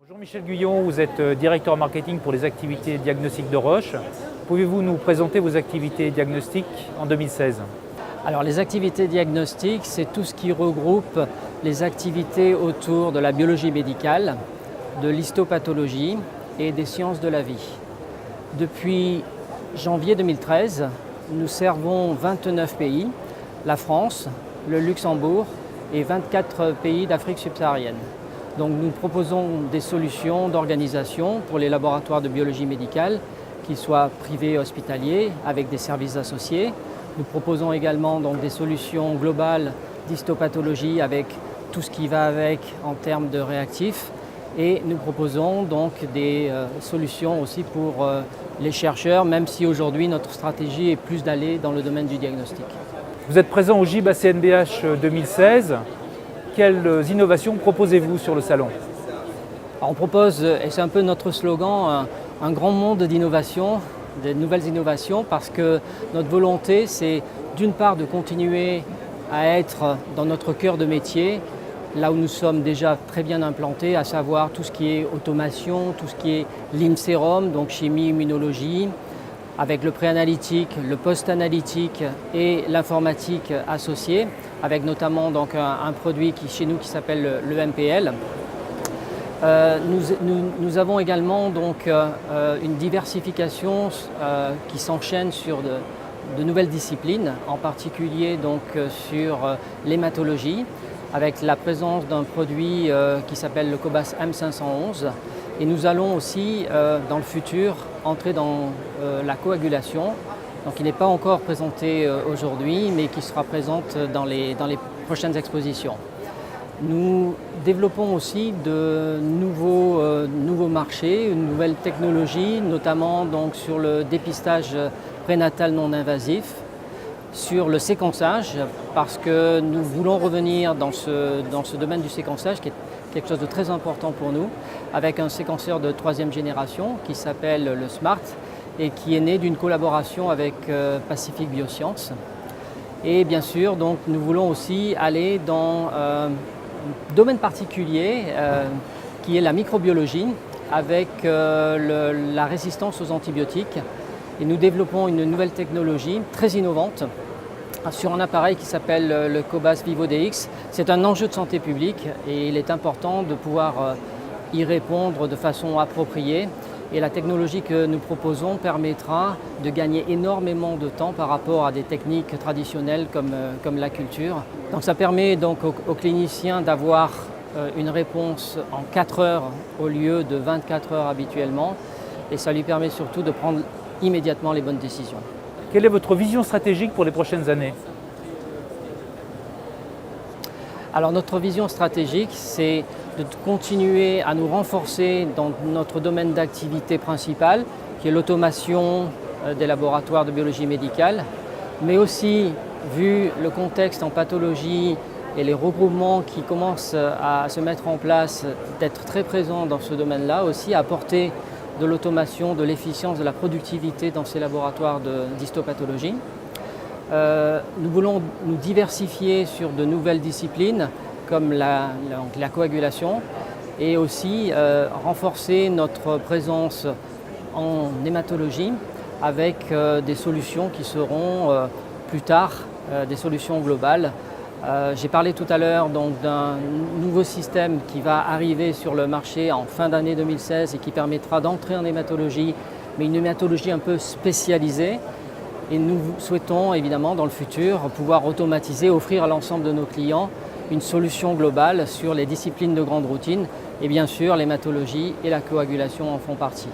Bonjour Michel Guyon, vous êtes directeur marketing pour les activités diagnostiques de Roche. Pouvez-vous nous présenter vos activités diagnostiques en 2016? Alors les activités diagnostiques, c'est tout ce qui regroupe les activités autour de la biologie médicale, de l'histopathologie et des sciences de la vie. Depuis janvier 2013, nous servons 29 pays, la France, le Luxembourg et 24 pays d'Afrique subsaharienne. Donc nous proposons des solutions d'organisation pour les laboratoires de biologie médicale, qu'ils soient privés et hospitaliers, avec des services associés. Nous proposons également donc des solutions globales d'histopathologie avec tout ce qui va avec en termes de réactifs. Et nous proposons donc des solutions aussi pour les chercheurs, même si aujourd'hui notre stratégie est plus d'aller dans le domaine du diagnostic. Vous êtes présent au JIB ACNBH 2016. Quelles innovations proposez-vous sur le salon? On propose, et c'est un peu notre slogan, un grand monde d'innovation, de nouvelles innovations, parce que notre volonté, c'est d'une part de continuer à être dans notre cœur de métier, là où nous sommes déjà très bien implantés, à savoir tout ce qui est automation, tout ce qui est l'INSERM, donc chimie, immunologie, avec le préanalytique, le post-analytique et l'informatique associée, avec notamment donc un produit chez nous qui s'appelle le MPL. Nous avons également donc une diversification qui s'enchaîne sur de nouvelles disciplines, en particulier donc sur l'hématologie, avec la présence d'un produit qui s'appelle le Cobas M511. Et nous allons aussi, dans le futur, entrer dans la coagulation, donc qui n'est pas encore présentée aujourd'hui, mais qui sera présente dans les prochaines expositions. Nous développons aussi de nouveaux marchés, une nouvelle technologie, notamment donc sur le dépistage prénatal non invasif, sur le séquençage, parce que nous voulons revenir dans ce domaine du séquençage qui est quelque chose de très important pour nous, avec un séquenceur de 3e génération qui s'appelle le SMART et qui est né d'une collaboration avec Pacific Biosciences. Et bien sûr, donc, nous voulons aussi aller dans un domaine particulier qui est la microbiologie avec la résistance aux antibiotiques. Et nous développons une nouvelle technologie très innovante sur un appareil qui s'appelle le Cobas VivoDx. C'est un enjeu de santé publique et il est important de pouvoir y répondre de façon appropriée. Et la technologie que nous proposons permettra de gagner énormément de temps par rapport à des techniques traditionnelles comme la culture. Donc ça permet donc aux cliniciens d'avoir une réponse en 4 heures au lieu de 24 heures habituellement. Et ça lui permet surtout de prendre immédiatement les bonnes décisions. Quelle est votre vision stratégique pour les prochaines années? Alors notre vision stratégique, c'est de continuer à nous renforcer dans notre domaine d'activité principal, qui est l'automation des laboratoires de biologie médicale, mais aussi, vu le contexte en pathologie et les regroupements qui commencent à se mettre en place, d'être très présents dans ce domaine-là, aussi apporter de l'automation, de l'efficience, de la productivité dans ces laboratoires d'histopathologie. Nous voulons nous diversifier sur de nouvelles disciplines comme la coagulation et aussi renforcer notre présence en hématologie avec des solutions qui seront plus tard des solutions globales. J'ai parlé tout à l'heure d'un nouveau système qui va arriver sur le marché en fin d'année 2016 et qui permettra d'entrer en hématologie, mais une hématologie un peu spécialisée. Et nous souhaitons évidemment dans le futur pouvoir automatiser, offrir à l'ensemble de nos clients une solution globale sur les disciplines de grande routine. Et bien sûr, l'hématologie et la coagulation en font partie.